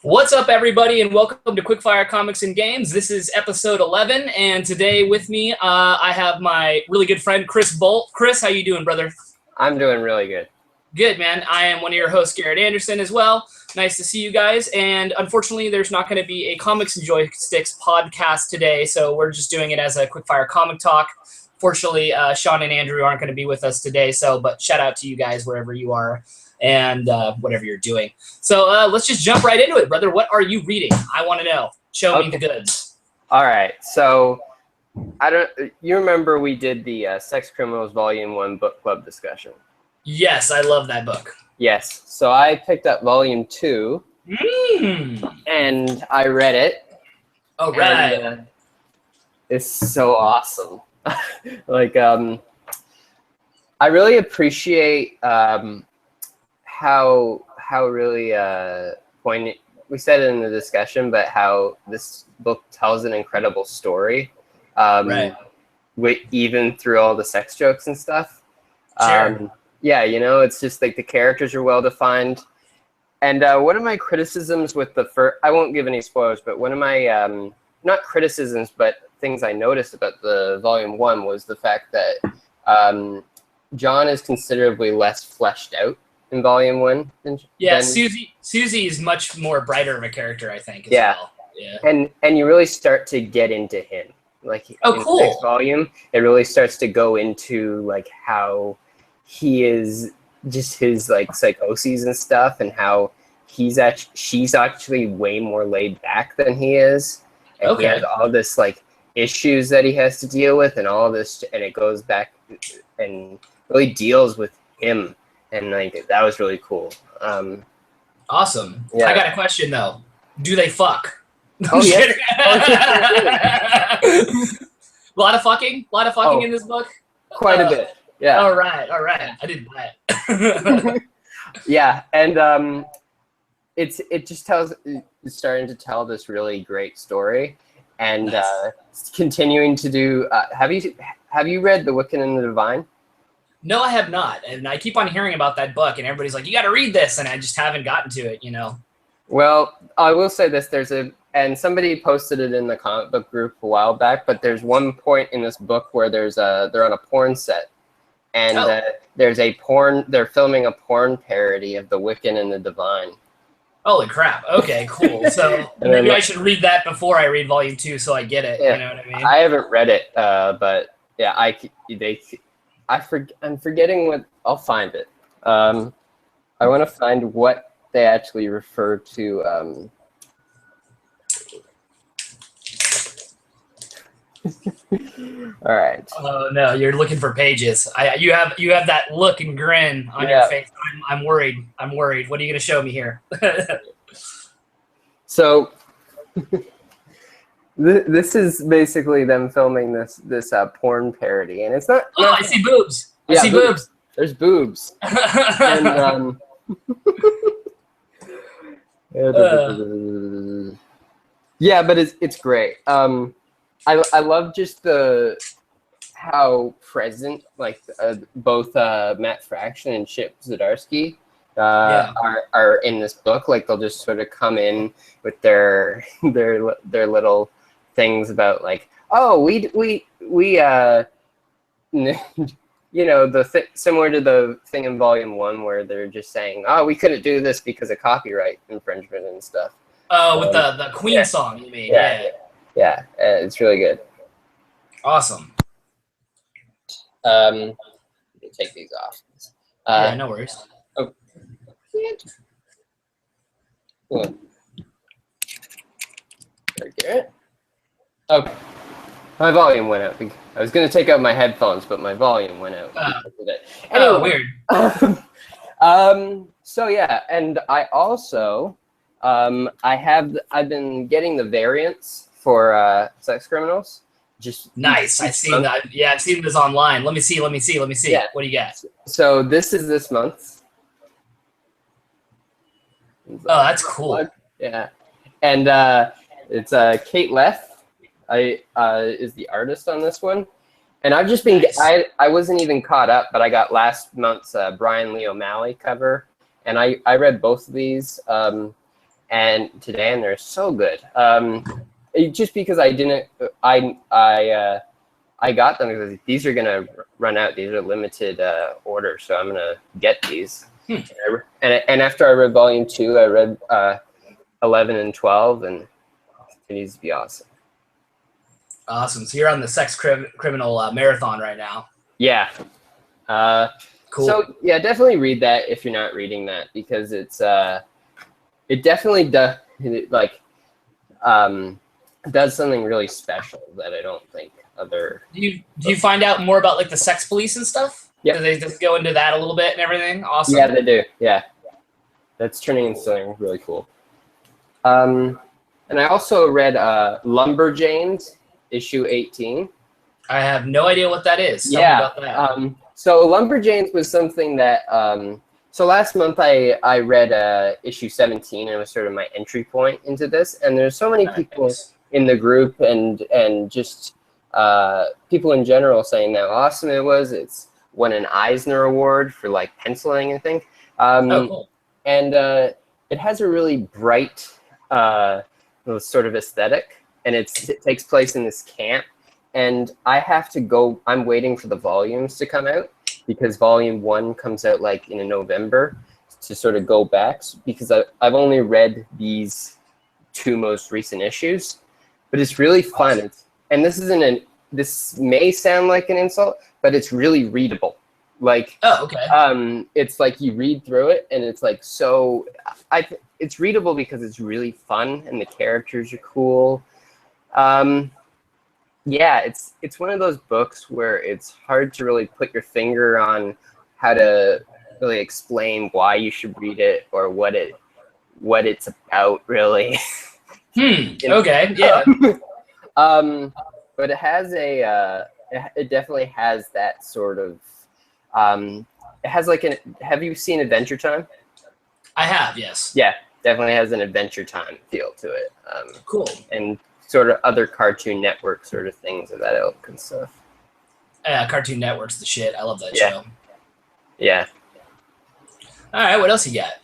What's up, everybody, and welcome to Quickfire Comics and Games. This is episode 11, and today with me, I have my really good friend, Chris Bolt. Chris, how you doing, brother? I'm doing really good. Good, man. I am one of your hosts, Garrett Anderson, as well. Nice to see you guys, and unfortunately, there's not going to be a Comics and Joysticks podcast today, so we're just doing it as a Quickfire Comic Talk. Fortunately, Sean and Andrew aren't going to be with us today, but shout out to you guys wherever you are and whatever you're doing. So let's just jump right into it, brother. What are you reading? I want to know. Show me the goods. All right. So you remember we did the Sex Criminals Volume 1 book club discussion? Yes, I love that book. Yes. So I picked up Volume 2 and I read it. All right. And, it's so awesome. I really appreciate how really poignant, we said it in the discussion, but how this book tells an incredible story, even through all the sex jokes and stuff. Sure. Yeah, it's just like the characters are well defined. And one of my criticisms with the first, I won't give any spoilers, but one of my, not criticisms, but things I noticed about the Volume 1 was the fact that John is considerably less fleshed out in Volume 1. Susie is much more brighter of a character, I think, as well. Yeah. And you really start to get into him. Like in the next volume, it really starts to go into like how he is, just his like psychoses and stuff, and how she's actually way more laid back than he is. And he has all this like issues that he has to deal with, and all this, and it goes back and really deals with him. And like that was really cool. Awesome. Yeah. I got a question though. Do they fuck? Oh yeah. A lot of fucking in this book. Quite a bit. Yeah. All right. I didn't buy it. Yeah, and it's starting to tell this really great story, and continuing to do. Have you read The Wiccan and the Divine? No, I have not, and I keep on hearing about that book, and everybody's like, "You got to read this," and I just haven't gotten to it, Well, I will say this: and somebody posted it in the comic book group a while back, but there's one point in this book where they're on a porn set, and they're filming a porn parody of The Wiccan and the Divine. Holy crap! Okay, cool. So maybe I should read that before I read Volume 2, so I get it. Yeah, you know what I mean? I haven't read it, but yeah, I'm forgetting what. I'll find it. I want to find what they actually refer to. All right. Oh no, you're looking for pages. You have that look and grin on your face. I'm worried. What are you gonna show me here? So this is basically them filming this porn parody, and it's not. Oh, I see boobs. I see boobs. There's boobs. And, yeah, but it's great. I love just how present like both Matt Fraction and Chip Zdarsky are in this book. Like they'll just sort of come in with their little things about like, oh, we similar to the thing in Volume 1 where they're just saying, oh, we couldn't do this because of copyright infringement and stuff. Oh, with the Queen song, you mean? Yeah, it's really good. Awesome. Let me take these off. Yeah, no worries. Oh. Garrett? Okay. My volume went out. I was going to take out my headphones, but my volume went out. Anyway, weird. So yeah, and I also I've been getting the variants for Sex Criminals. Just nice. I've seen that. Yeah, I've seen this online. Let me see. Yeah. What do you got? So this is this month. Oh, that's cool. Yeah, and it's Kate Leff. Is the artist on this one, and I've just been. Nice. I wasn't even caught up, but I got last month's Brian Lee O'Malley cover, and I read both of these. and today, and they're so good. Just because I got them because these are gonna run out. These are limited order, so I'm gonna get these. And after I read volume 2, I read 11 and 12, and it needs to be awesome. Awesome. So you're on the sex criminal marathon right now. Yeah. Cool. So yeah, definitely read that if you're not reading that, because it's it definitely does does something really special that I don't think other. Do you find out more about like the sex police and stuff? Yeah. Do they just go into that a little bit and everything? Awesome. Yeah, they do. Yeah, that's turning into something really cool. And I also read Lumberjanes issue 18. I have no idea what that is. Tell me about that. So Lumberjanes was something that so last month I read issue 17, and it was sort of my entry point into this. And there's so many people in the group and just people in general saying how awesome it was. It's won an Eisner Award for like penciling, I think. Cool. And it has a really bright sort of aesthetic, and it takes place in this camp. And I have to go. I'm waiting for the volumes to come out because volume 1 comes out like in November to sort of go back, because I've only read these 2 most recent issues, but it's really fun. And this may sound like an insult, but it's really readable. Like, it's like you read through it and it's like, it's readable because it's really fun and the characters are cool. Yeah, it's one of those books where it's hard to really put your finger on how to really explain why you should read it or what it's about, really. Okay, yeah. But it has it definitely has that sort of it has like have you seen Adventure Time? I have, yes. Yeah, definitely has an Adventure Time feel to it. Cool. And sort of other Cartoon Network sort of things of that ilk and stuff. Cartoon Network's the shit. I love that show. Yeah. All right, what else you got?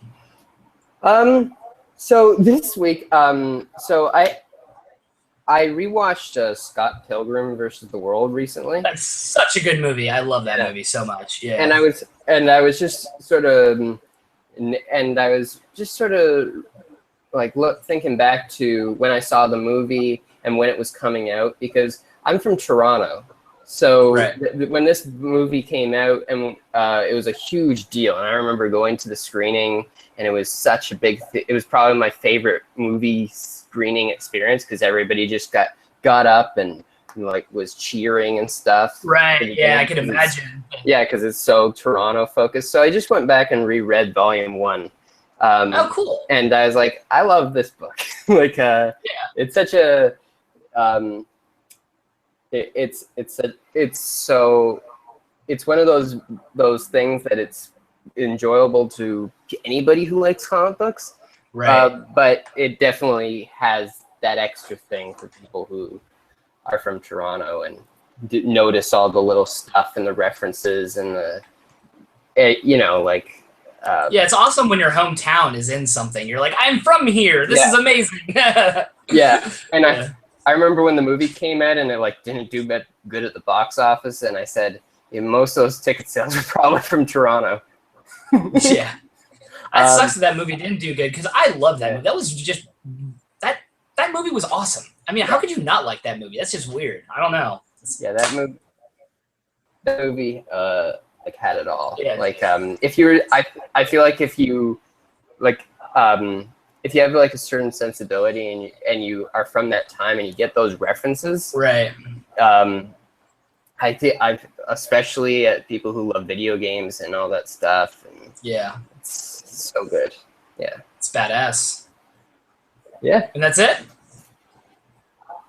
So this week, so I rewatched Scott Pilgrim versus the World recently. That's such a good movie. I love that movie so much. Yeah. And I was just sort of like thinking back to when I saw the movie and when it was coming out, because I'm from Toronto. So when this movie came out, and it was a huge deal, and I remember going to the screening, and it was such a big it was probably my favorite movie screening experience, because everybody just got up and like was cheering and stuff. Right. Yeah, I can imagine. Yeah, because it's so Toronto focused. So I just went back and reread volume 1. Cool. And I was like, I love this book. Like, it's such a it's one of those things that it's enjoyable to anybody who likes comic books. Right. But it definitely has that extra thing for people who are from Toronto and notice all the little stuff and the references and yeah, it's awesome when your hometown is in something. You're like, I'm from here. This is amazing. Yeah, and I remember when the movie came out and it like didn't do good at the box office, and I said, most of those ticket sales are probably from Toronto. Yeah, it sucks that movie didn't do good, because I love that movie. That was just that movie was awesome. I mean, how could you not like that movie? That's just weird. I don't know. Yeah, that movie like had it all. Yeah. Like if you were, I feel like if you like if you have like a certain sensibility and you are from that time and you get those references, right? I think especially at people who love video games and all that stuff. And yeah, it's so good. Yeah, it's badass. Yeah, and that's it.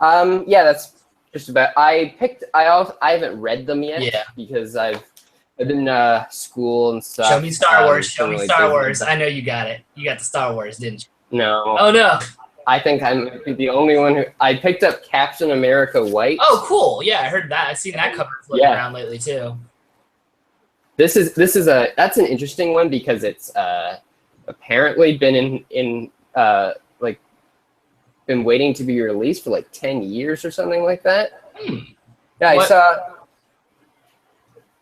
Yeah, that's just about. I haven't read them yet. Yeah, because I've been school and stuff. Show me Star Wars. Show me Star Wars. I know you got it. You got the Star Wars, didn't you? No. Oh no. I think I'm the only one who. I picked up Captain America White. Oh, cool. Yeah, I heard that. I've seen that cover floating around lately too. That's an interesting one, because it's apparently been in been waiting to be released for like 10 years or something like that. Yeah, What? I saw.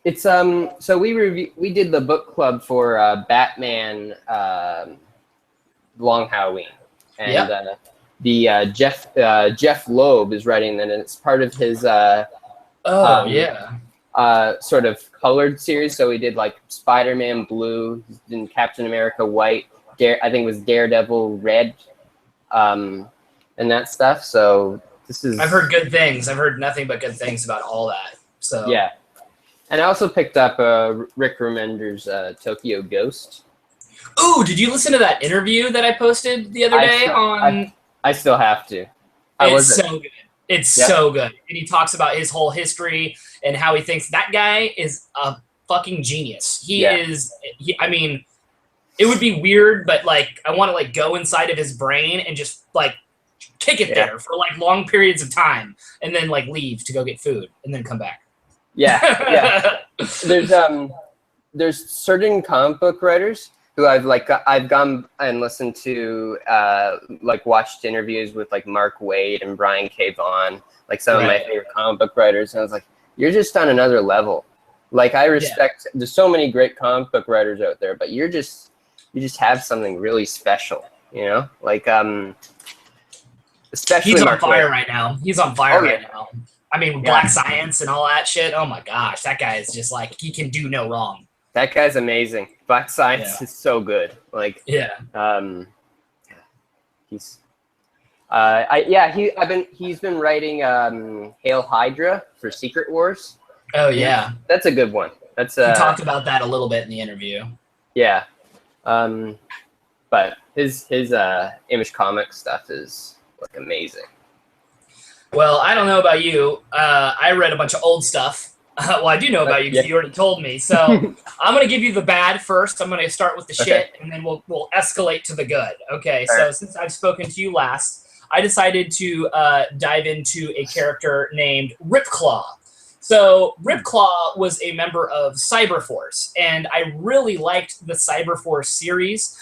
It's So we did the book club for Batman Long Halloween, and Jeff Loeb is writing that, and it's part of his sort of colored series. So we did like Spider-Man Blue, then Captain America White, I think it was Daredevil Red, and that stuff. So this is. I've heard good things. I've heard nothing but good things about all that. So yeah. And I also picked up Rick Remender's Tokyo Ghost. Ooh, did you listen to that interview that I posted the other day I still have to. It's so good. It's so good. And he talks about his whole history and how he thinks that guy is a fucking genius. I mean, it would be weird, but like I want to like go inside of his brain and just like kick it there for like long periods of time and then like leave to go get food and then come back. Yeah. There's certain comic book writers who I've gone and listened to, like watched interviews with like Mark Waid and Brian K. Vaughan, like some of my favorite comic book writers, and I was like, you're just on another level. Like I respect. There's so many great comic book writers out there, but you just have something really special, you know? Like especially he's Mark on fire Waid. right now. He's on fire right now. I mean, Black Science and all that shit. Oh my gosh, that guy is just like, he can do no wrong. That guy's amazing. Black Science is so good. Like, he's he's been writing Hail Hydra for Secret Wars. Oh yeah, that's a good one. He talked about that a little bit in the interview. Yeah, but his Image Comics stuff is like amazing. Well, I don't know about you. I read a bunch of old stuff. Well, I do know about you because you already told me. So I'm going to give you the bad first. I'm going to start with the shit, and then we'll escalate to the good. Okay, so since I've spoken to you last, I decided to dive into a character named Ripclaw. So Ripclaw was a member of Cyberforce, and I really liked the Cyberforce series.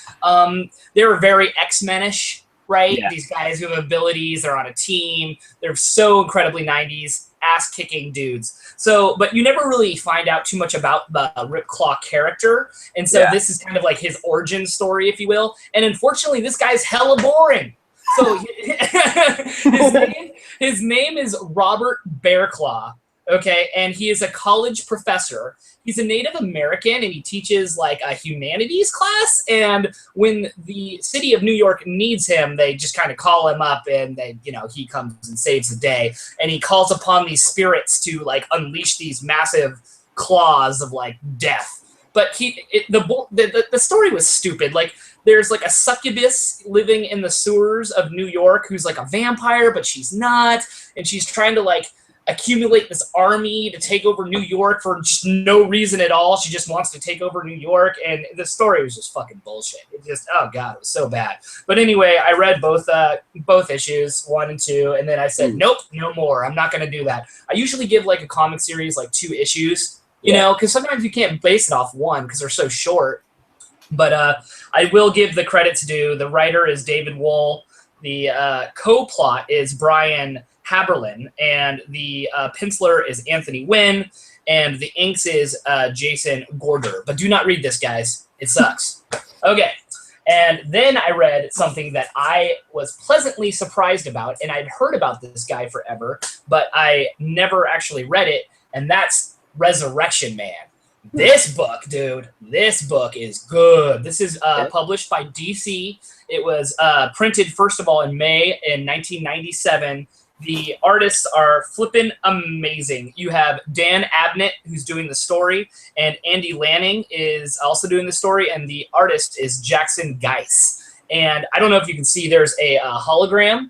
They were very X-Men-ish. Right? Yeah. These guys who have abilities, they're on a team. They're so incredibly 90s, ass-kicking dudes. So, but you never really find out too much about the Ripclaw character. And so this is kind of like his origin story, if you will. And unfortunately, this guy's hella boring. So his name is Robert Bearclaw. Okay, and he is a college professor. He's a Native American, and he teaches like a humanities class. And when the city of New York needs him, they just kind of call him up, and he comes and saves the day. And he calls upon these spirits to like unleash these massive claws of like death. But the story was stupid. Like there's like a succubus living in the sewers of New York who's like a vampire, but she's not, and she's trying to like accumulate this army to take over New York for just no reason at all. She just wants to take over New York, and the story was just fucking bullshit. It just, oh god, it was so bad. But anyway, I read both issues, 1 and 2, and then I said, nope, no more. I'm not going to do that. I usually give like a comic series like 2 issues, you know, because sometimes you can't base it off one because they're so short. But I will give the credits due. The writer is David Wohl. The co-plot is Brian Haberlin, and the penciler is Anthony Wynn, and the inks is Jason Gorder. But do not read this, guys. It sucks. Okay. And then I read something that I was pleasantly surprised about, and I'd heard about this guy forever, but I never actually read it, and that's Resurrection Man. This book, dude, this book is good. This is published by DC. It was printed, first of all, in May in 1997. The artists are flippin' amazing. You have Dan Abnett, who's doing the story, and Andy Lanning is also doing the story, and the artist is Jackson Geiss. And I don't know if you can see, there's a hologram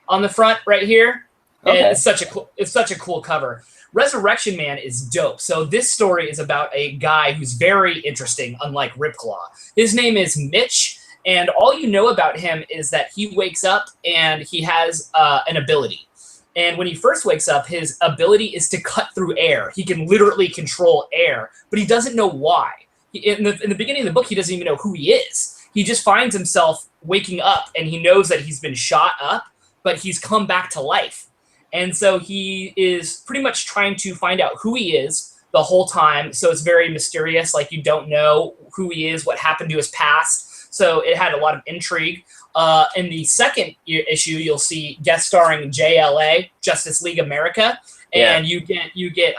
on the front right here. Okay. And it's such a cool cover. Resurrection Man is dope. So this story is about a guy who's very interesting, unlike Ripclaw. His name is Mitch, and all you know about him is that he wakes up and he has an ability. And when he first wakes up, his ability is to cut through air. He can literally control air, but he doesn't know why. In the beginning of the book, he doesn't even know who he is. He just finds himself waking up, and he knows that he's been shot up but he's come back to life. And so he is pretty much trying to find out who he is the whole time. So it's very mysterious. Like, you don't know who he is, what happened to his past. So it had a lot of intrigue. In the second issue, you'll see guest starring JLA, Justice League America, and you get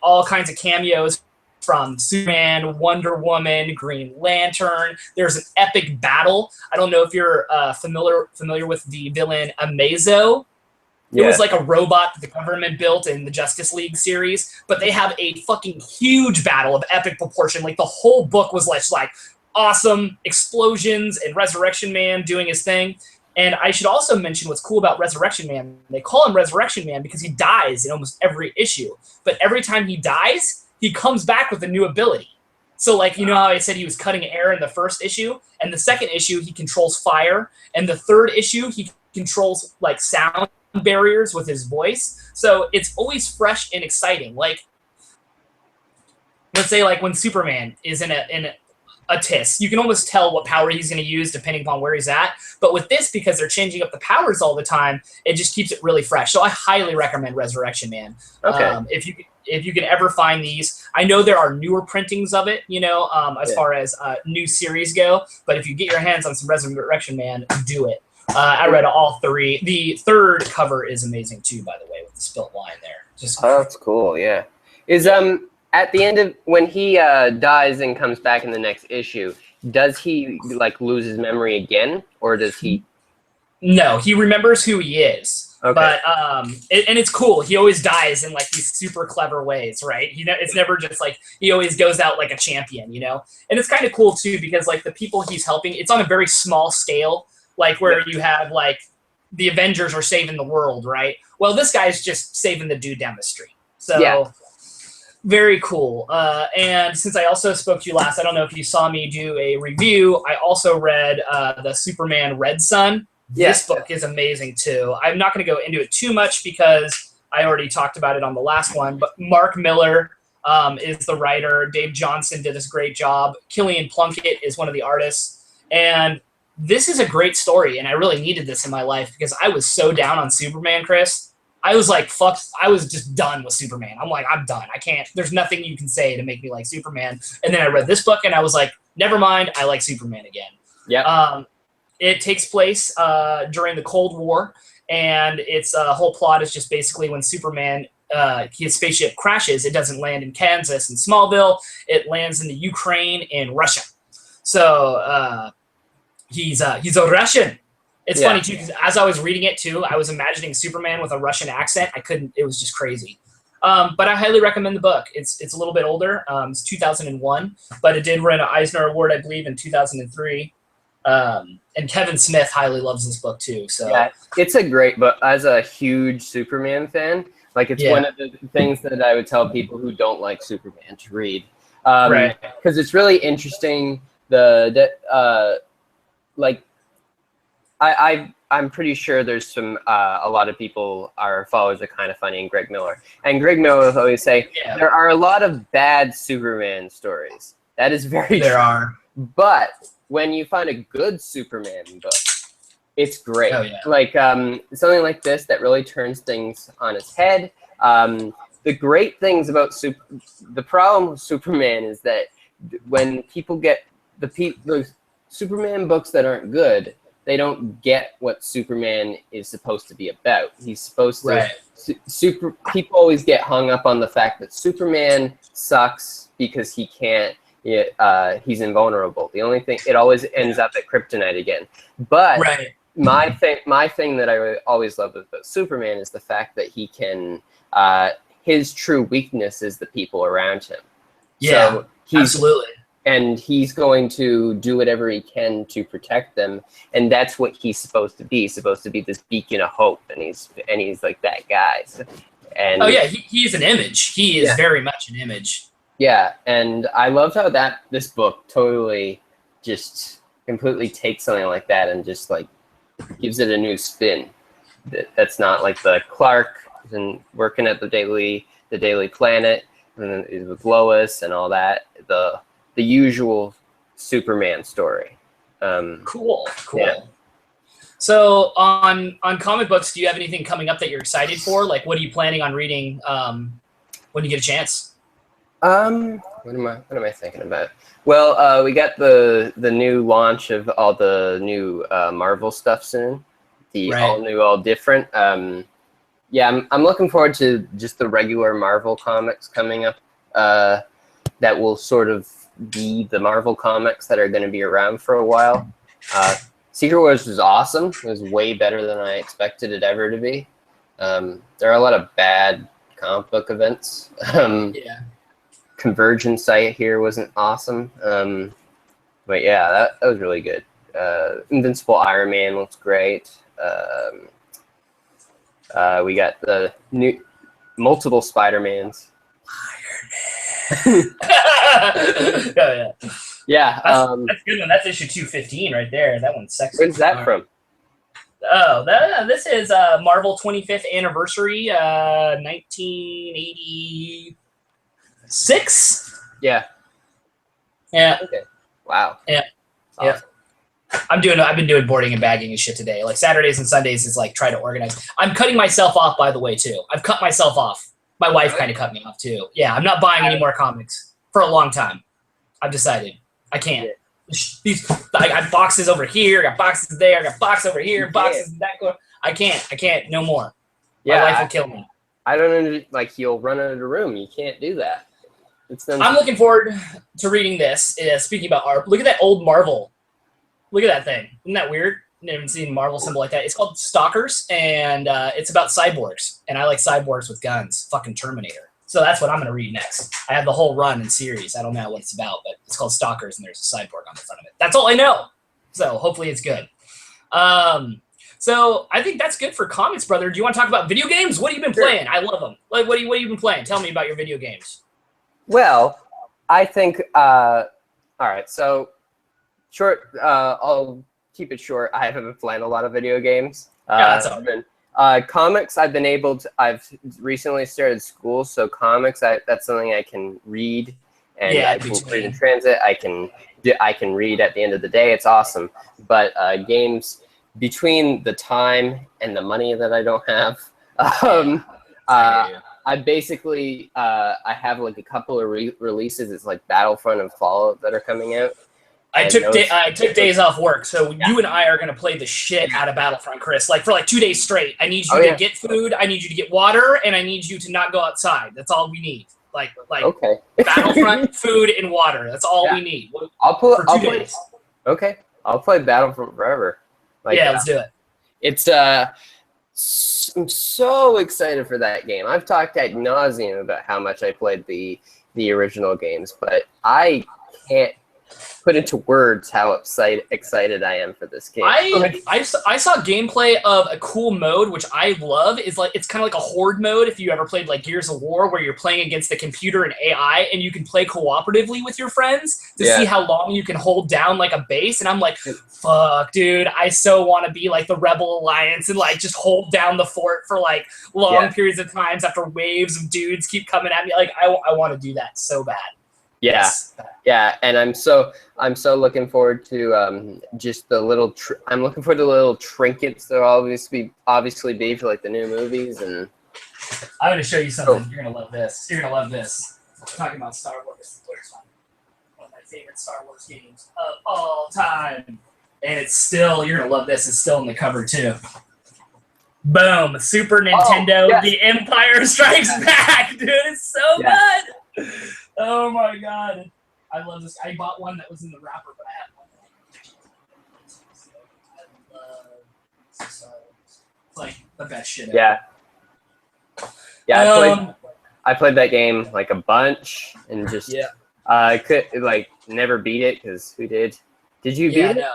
all kinds of cameos from Superman, Wonder Woman, Green Lantern. There's an epic battle. I don't know if you're familiar with the villain Amazo. It was like a robot that the government built in the Justice League series, but they have a fucking huge battle of epic proportion. Like, the whole book was like awesome explosions and Resurrection Man doing his thing. And I should also mention what's cool about Resurrection Man. They call him Resurrection Man because he dies in almost every issue. But every time he dies, he comes back with a new ability. So, like, you know how I said he was cutting air in the first issue? And the second issue, he controls fire. And the third issue, he controls, like, sound barriers with his voice. So it's always fresh and exciting. Like, let's say, like, when Superman is in a TIS, you can almost tell what power he's going to use depending upon where he's at. But with this, because they're changing up the powers all the time, it just keeps it really fresh. So I highly recommend Resurrection Man. Okay. If you can ever find these. I know there are newer printings of it, as far as new series go. But if you get your hands on some Resurrection Man, do it. I read all three. The third cover is amazing too, by the way, with the spilt wine there. That's cool. Yeah. Is at the end of when he dies and comes back in the next issue, does he like lose his memory again, or does he? No, he remembers who he is. Okay. But and it's cool. He always dies in like these super clever ways, right? It's never just like he always goes out like a champion, And it's kind of cool too because like the people he's helping, it's on a very small scale. Like where you have like the Avengers are saving the world, right? Well, this guy's just saving the dude down the street. So very cool. And since I also spoke to you last, I don't know if you saw me do a review. I also read the Superman Red Sun. This book is amazing too. I'm not going to go into it too much because I already talked about it on the last one. But Mark Miller is the writer. Dave Johnson did this great job. Killian Plunkett is one of the artists. And this is a great story, and I really needed this in my life because I was so down on Superman, Chris. I was like, fuck, I was just done with Superman. I'm like, I'm done. I can't, there's nothing you can say to make me like Superman. And then I read this book, and I was like, never mind, I like Superman again. Yeah. It takes place during the Cold War, and its whole plot is just basically when Superman, his spaceship crashes, it doesn't land in Kansas and Smallville. It lands in the Ukraine and Russia. So, he's a Russian. It's funny too because as I was reading it too, I was imagining Superman with a Russian accent. I couldn't. It was just crazy. But I highly recommend the book. It's a little bit older. It's 2001, but it did win an Eisner Award, I believe, in 2003. And Kevin Smith highly loves this book too. So yeah, it's a great book. As a huge Superman fan, like it's one of the things that I would tell people who don't like Superman to read. Right. Because it's really interesting. I'm pretty sure there's some a lot of people are followers of Kind of Funny and Greg Miller. And Greg Miller will always say there are a lot of bad Superman stories. That is very true. There are. But when you find a good Superman book, it's great. Oh, yeah. Like something like this that really turns things on its head. The great things about the problem with Superman is that when people get the Superman books that aren't good, they don't get what Superman is supposed to be about. He's supposed to people always get hung up on the fact that Superman sucks because he can't. He's invulnerable. The only thing, it always ends up at kryptonite again. But my thing that I always loved about Superman is the fact that he can. His true weakness is the people around him. Yeah, so absolutely. And he's going to do whatever he can to protect them, and that's what he's supposed to be. He's supposed to be this beacon of hope, and he's like that guy. And he's an image. He is very much an image. Yeah, and I loved how this book totally just completely takes something like that and just like gives it a new spin. That's not like the Clark and working at the Daily Planet and then with Lois and all that. The usual Superman story. Cool. Yeah. So on comic books, do you have anything coming up that you're excited for? Like, what are you planning on reading when you get a chance? What am I thinking about? Well, we got the new launch of all the new Marvel stuff soon. The all new, all different. Yeah, I'm looking forward to just the regular Marvel comics coming up. That will sort of be the Marvel comics that are going to be around for a while. Secret Wars was awesome. It was way better than I expected it ever to be. There are a lot of bad comic book events. Yeah. Convergence site here wasn't awesome. But yeah, that was really good. Invincible Iron Man looks great. We got the new multiple Spider-Mans. Iron Man. Oh, yeah. Yeah. That's a good one. That's issue 215 right there. That one's sexy. Where's that from? Oh, this is Marvel 25th anniversary, 1986. Yeah. Yeah. Okay. Wow. Yeah. Awesome. Yeah. I've been doing boarding and bagging and shit today. Like Saturdays and Sundays is like try to organize. I'm cutting myself off, by the way, too. I've cut myself off. My wife kind of cut me off too. Yeah, I'm not buying any more comics for a long time. I've decided I can't. I got boxes over here, I got boxes there, I got boxes over here, boxes in that corner. I can't. No more. Yeah, my wife will kill me. I don't know. Like you'll run out of the room. You can't do that. I'm looking forward to reading this. Speaking about art, look at that old Marvel. Look at that thing. Isn't that weird? Never seen a Marvel symbol like that. It's called Stalkers, and it's about cyborgs. And I like cyborgs with guns. Fucking Terminator. So that's what I'm going to read next. I have the whole run and series. I don't know what it's about, but it's called Stalkers, and there's a cyborg on the front of it. That's all I know. So hopefully it's good. So I think that's good for comics, brother. Do you want to talk about video games? What have you been playing? I love them. Like, what have you been playing? Tell me about your video games. Well, I think, all right, so short, I'll keep it short. I haven't been playing a lot of video games. Yeah, that's all right. Comics, I've recently started school, so comics, that's something I can read, and I can read in transit. I can read at the end of the day. It's awesome. But games, between the time and the money that I don't have, I basically I have like a couple of releases. It's like Battlefront and Fallout that are coming out. I took days off work, so you and I are going to play the shit out of Battlefront, Chris. Like, for like 2 days straight. I need you to get food, I need you to get water, and I need you to not go outside. That's all we need. Like okay. Battlefront, food, and water. That's all we need. I'll play. Okay, I'll play Battlefront forever. Like, let's do it. It's I'm so excited for that game. I've talked ad nauseum about how much I played the original games, but I can't put into words how excited I am for this game. I saw gameplay of a cool mode, which I love. Is like, it's kind of like a horde mode. If you ever played like Gears of War, where you're playing against the computer and AI, and you can play cooperatively with your friends to see how long you can hold down like a base. And I'm like, fuck, dude, I so want to be like the Rebel Alliance and like just hold down the fort for like long periods of times after waves of dudes keep coming at me. Like, I want to do that so bad. And I'm so looking forward to just the little. I'm looking forward to the little trinkets that will obviously be for like the new movies. And I'm gonna show you something. You're gonna love this. You're gonna love this. I'm talking about Star Wars. One of my favorite Star Wars games of all time, and it's still. You're gonna love this. It's still in the cover too. Boom! Super Nintendo. The Empire Strikes Back, dude. It's so good. Oh my god. I love this. I bought one that was in the wrapper, but I had one. I love Star Wars. It's like the best shit ever. I played that game like a bunch and just I could like never beat it because who did? Did you beat it?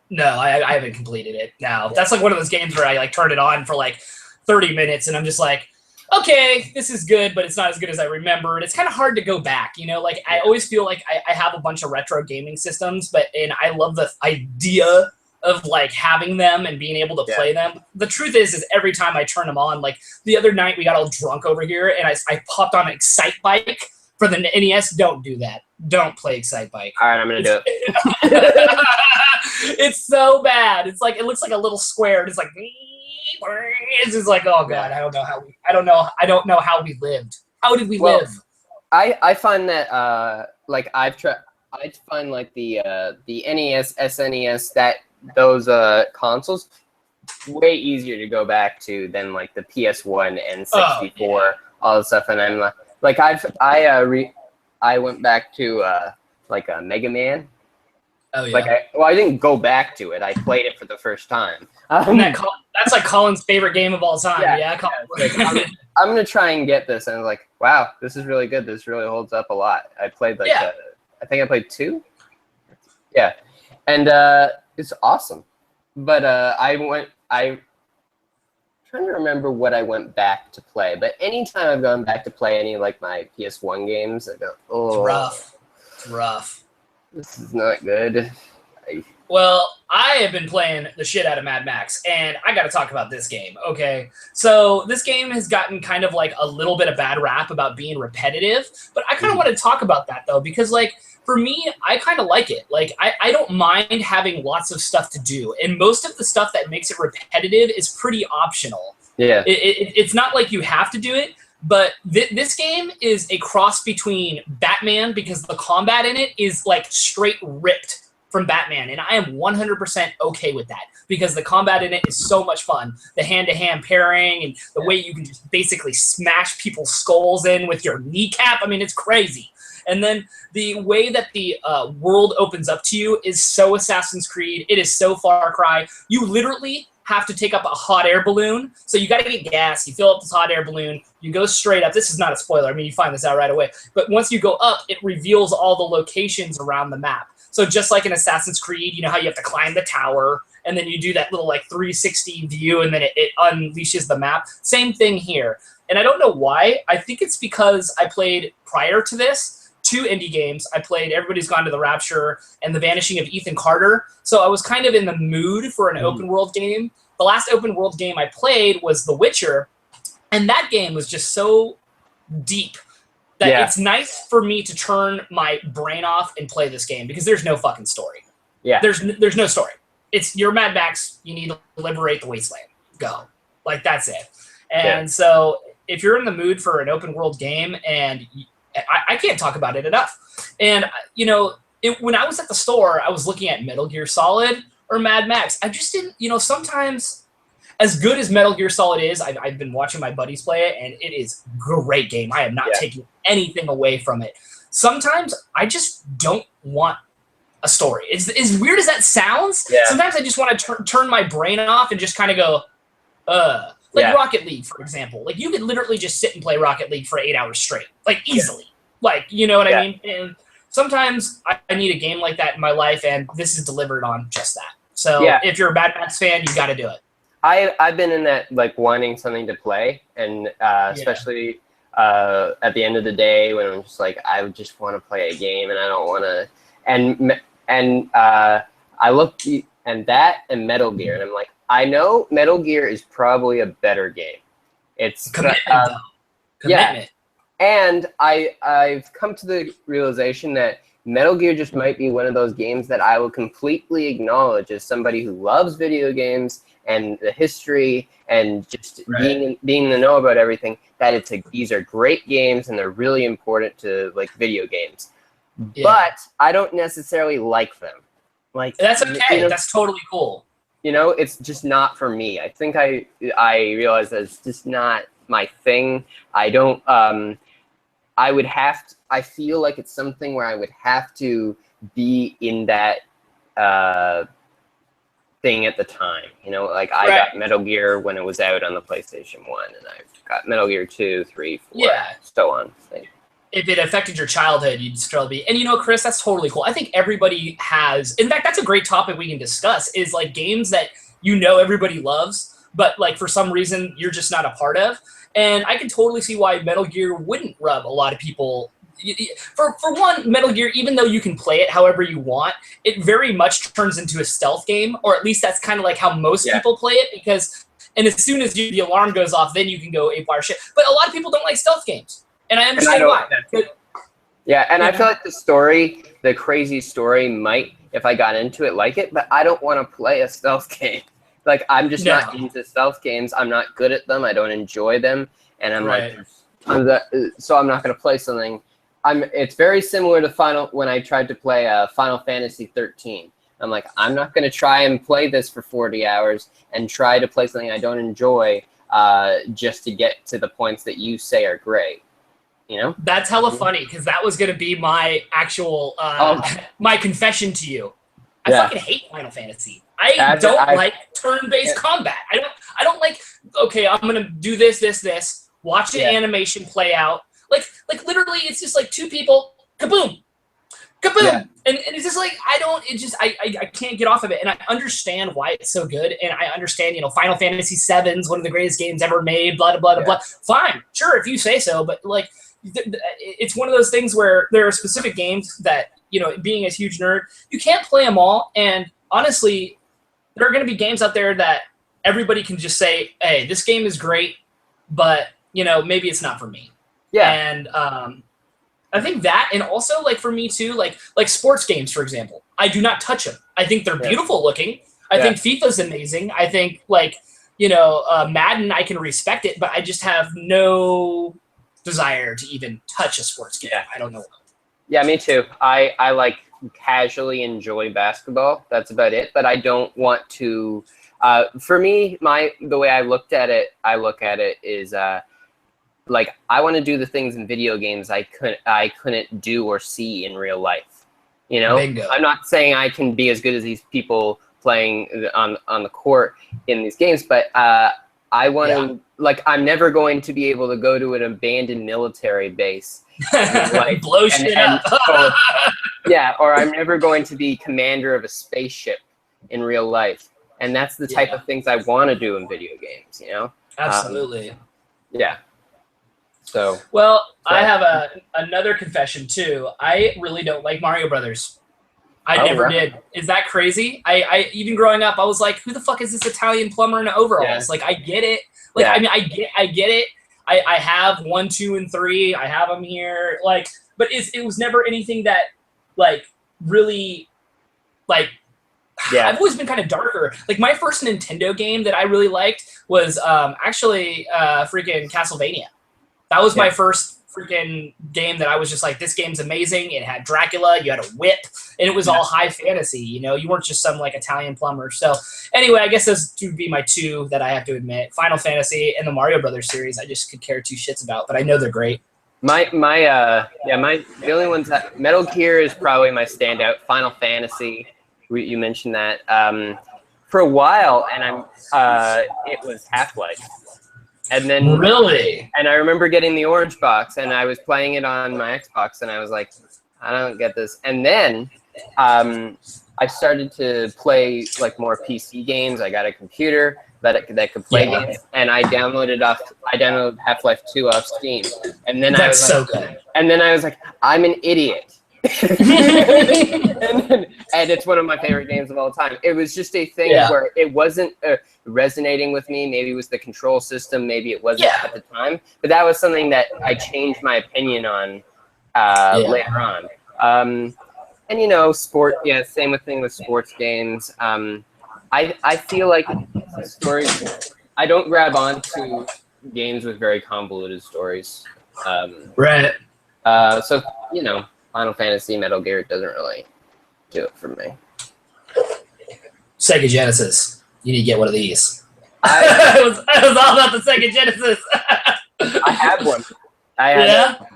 No, I haven't completed it. No. That's like one of those games where I like turn it on for like 30 minutes and I'm just like, okay, this is good, but it's not as good as I remember. And it's kind of hard to go back, you know? Like, I always feel like I have a bunch of retro gaming systems, and I love the idea of, like, having them and being able to play them. The truth is every time I turn them on, like, the other night we got all drunk over here, and I popped on an Excite Bike for the NES, don't do that. Don't play Excitebike. All right, I'm gonna do it. It's so bad. It's like it looks like a little square. It's like it's just like, oh god, I don't know how we lived. How did we live? I find that like I'd find like the NES, SNES, that those consoles way easier to go back to than like the PS1 and 64, all the stuff. And I'm like I went back to like a Mega Man. Oh yeah. Like I didn't go back to it. I played it for the first time. That's like Colin's favorite game of all time. Yeah. Like, I'm gonna try and get this, and I was like, wow, this is really good. This really holds up a lot. I played like I think I played 2. Yeah, and it's awesome. But I'm trying to remember what I went back to play. But anytime I've gone back to play any like my PS1 games, I go, oh, it's rough. This is not good. Well, I have been playing the shit out of Mad Max, and I got to talk about this game, okay? So this game has gotten kind of like a little bit of bad rap about being repetitive, but I kind of want to talk about that, though, because, like, for me, I kind of like it. Like, I don't mind having lots of stuff to do, and most of the stuff that makes it repetitive is pretty optional. Yeah. It's not like you have to do it, but this game is a cross between Batman, because the combat in it is, like, straight ripped from Batman, and I am 100% okay with that, because the combat in it is so much fun. The hand-to-hand pairing and the way you can just basically smash people's skulls in with your kneecap, I mean, it's crazy. And then the way that the world opens up to you is so Assassin's Creed. It is so Far Cry. You literally have to take up a hot air balloon. So you got to get gas. You fill up this hot air balloon. You go straight up. This is not a spoiler. I mean, you find this out right away. But once you go up, it reveals all the locations around the map. So just like in Assassin's Creed, you know how you have to climb the tower, and then you do that little like 360 view, and then it unleashes the map. Same thing here. And I don't know why. I think it's because I played, prior to this, 2 indie games. I played Everybody's Gone to the Rapture and The Vanishing of Ethan Carter. So I was kind of in the mood for an open world game. The last open world game I played was The Witcher, and that game was just so deep that it's nice for me to turn my brain off and play this game, because there's no fucking story. Yeah. There's no story. It's you're Mad Max. You need to liberate the wasteland. Go. Like, that's it. And so if you're in the mood for an open world game, and I can't talk about it enough. And, you know, when I was at the store, I was looking at Metal Gear Solid or Mad Max. I just didn't, you know, sometimes, as good as Metal Gear Solid is, I've been watching my buddies play it, and it is a great game. I am not taking anything away from it. Sometimes I just don't want a story. As weird as that sounds, sometimes I just want to turn my brain off and just kind of go, like Rocket League, for example. Like, you could literally just sit and play Rocket League for 8 hours straight, like, easily. Like, you know what I mean? And sometimes I need a game like that in my life, and this is delivered on just that. So if you're a Mad Max fan, you got to do it. I've been in that, like, wanting something to play, and especially at the end of the day when I'm just like, I just want to play a game, and I don't want to, and I looked and that and Metal Gear, and I'm like, I know Metal Gear is probably a better game. It's commitment, commitment. And I've come to the realization that Metal Gear just might be one of those games that I will completely acknowledge as somebody who loves video games and the history and just being in the know about everything, that these are great games and they're really important to, like, video games. But I don't necessarily like them. Like, that's okay. You know, that's totally cool. You know, it's just not for me. I think I realize that it's just not my thing. I don't I would have to, I feel like it's something where I would have to be in that thing at the time. You know, like, I got Metal Gear when it was out on the PlayStation 1, and I've got Metal Gear 2, 3, 4, so on. If it affected your childhood, you'd still be. And, you know, Chris, that's totally cool. I think everybody has. In fact, that's a great topic we can discuss, is, like, games that you know everybody loves, but, like, for some reason you're just not a part of. And I can totally see why Metal Gear wouldn't rub a lot of people. For one, Metal Gear, even though you can play it however you want, it very much turns into a stealth game, or at least that's kind of like how most people play it, because, and as soon as the alarm goes off, then you can go ape wire shit. But a lot of people don't like stealth games. And I understand why. Yeah, and I feel like the crazy story might, if I got into it, like it, but I don't want to play a stealth game. Like, I'm just not into stealth games. I'm not good at them. I don't enjoy them. And I'm like, so I'm not going to play something. It's very similar to when I tried to play Final Fantasy 13. I'm like, I'm not going to try and play this for 40 hours and try to play something I don't enjoy just to get to the points that you say are great. You know? That's hella funny, because that was going to be my actual my confession to you. I fucking hate Final Fantasy. I don't like turn-based combat. I don't like, okay, I'm going to do this, watch the animation play out. Like literally, it's just like two people, kaboom, and it's just like, I can't get off of it. And I understand why it's so good, and I understand, Final Fantasy VII's one of the greatest games ever made, blah, blah, blah, blah. Fine, sure, if you say so, but like, it's one of those things where there are specific games that, being a huge nerd, you can't play them all. And honestly, there are going to be games out there that everybody can just say, hey, this game is great, but, maybe it's not for me. Yeah. And I think that, and also, like, for me too, like sports games, for example, I do not touch them. I think they're beautiful looking. I think FIFA's amazing. I think, like, Madden, I can respect it, but I just have no desire to even touch a sports game. I don't know. Yeah, me too. I like casually enjoy basketball. That's about it. But I don't want to. For me, the way I look at it is like, I want to do the things in video games I couldn't do or see in real life. Bingo. I'm not saying I can be as good as these people playing on the court in these games, but I want to, like, I'm never going to be able to go to an abandoned military base and, like, blow shit up. or I'm never going to be commander of a spaceship in real life. And that's the type of things I want to do in video games, Absolutely. So. Well, I have another confession too. I really don't like Mario Brothers. I never did. Is that crazy? I even growing up, I was like, who the fuck is this Italian plumber in overalls? Like, I get it. Like, I mean, I get it. I have 1, 2, and 3. I have them here. Like, but it was never anything that, like, really, like, I've always been kind of darker. Like, my first Nintendo game that I really liked was actually freaking Castlevania. That was my first freaking game that I was just like, this game's amazing. It had Dracula, you had a whip, and it was all high fantasy. You weren't just some like Italian plumber. So anyway, I guess those would be my two that I have to admit: Final Fantasy and the Mario Brothers series. I just could care two shits about, but I know they're great. The only ones that Metal Gear is probably my standout. Final Fantasy, you mentioned that for a while, and it was Half-Life. And then really, and I remember getting the orange box, and I was playing it on my Xbox, and I was like, I don't get this. And then I started to play like more PC games. I got a computer that could play games, and I downloaded Half-Life 2 off Steam. And then that's so good. And then I was like, I'm an idiot. and it's one of my favorite games of all time. It was just a thing where it wasn't resonating with me. Maybe it was the control system. Maybe it wasn't at the time. But that was something that I changed my opinion on later on. And sport. Yeah, same thing with sports games. I feel like stories. I don't grab onto games with very convoluted stories. Right. So Final Fantasy, Metal Gear doesn't really do it for me. Sega Genesis. You need to get one of these. I was all about the Sega Genesis. I have one. I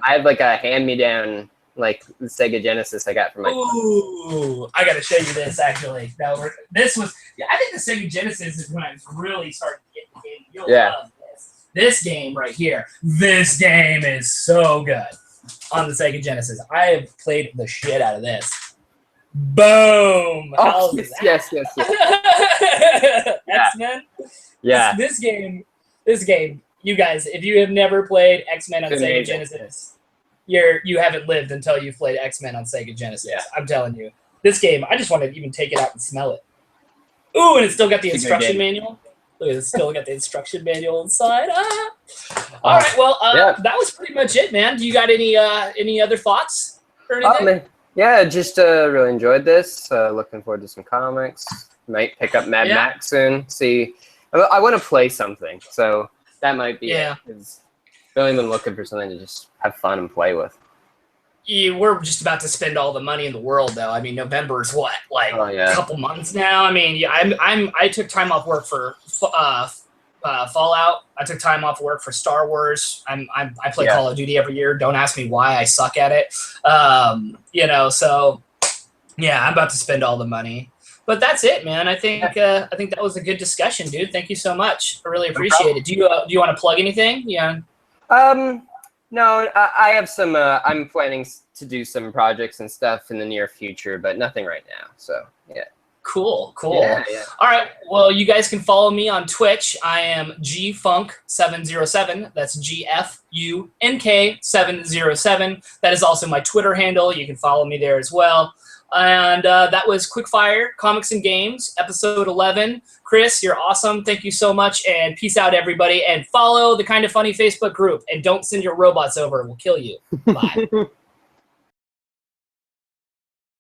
have like a hand-me-down like Sega Genesis I got from my. Ooh, I gotta show you this actually. I think the Sega Genesis is when I was really starting to get the game. You'll love this. This game right here. This game is so good. On the Sega Genesis. I have played the shit out of this. Boom! Oh, yes. X-Men? Yeah. This game, you guys, if you have never played X-Men on Sega Genesis, you haven't lived until you've played X-Men on Sega Genesis. Yeah. I'm telling you. This game, I just want to even take it out and smell it. Ooh, and it's still got the instruction manual. Look, it's still got the instruction manual inside. All right, well, that was pretty much it, man. Do you got any other thoughts? or anything? Yeah, just really enjoyed this. Looking forward to some comics. Might pick up Mad Max soon. See, I want to play something, so that might be it. I've really been looking for something to just have fun and play with. We're just about to spend all the money in the world, though. I mean, November is what, like a couple months now. I mean, I took time off work for Fallout. I took time off work for Star Wars. I play Call of Duty every year. Don't ask me why. I suck at it. So yeah, I'm about to spend all the money. But that's it, man. I think that was a good discussion, dude. Thank you so much. I really appreciate it. Do you want to plug anything? Yeah. No, I have some. I'm planning to do some projects and stuff in the near future, but nothing right now. So yeah. Cool. Yeah. All right. Well, you guys can follow me on Twitch. I am GFunk707. That's GFUNK707. That is also my Twitter handle. You can follow me there as well. And that was Quickfire Comics and Games, episode 11. Chris, you're awesome. Thank you so much. And peace out, everybody. And follow the Kind of Funny Facebook group. And don't send your robots over. We'll kill you. Bye.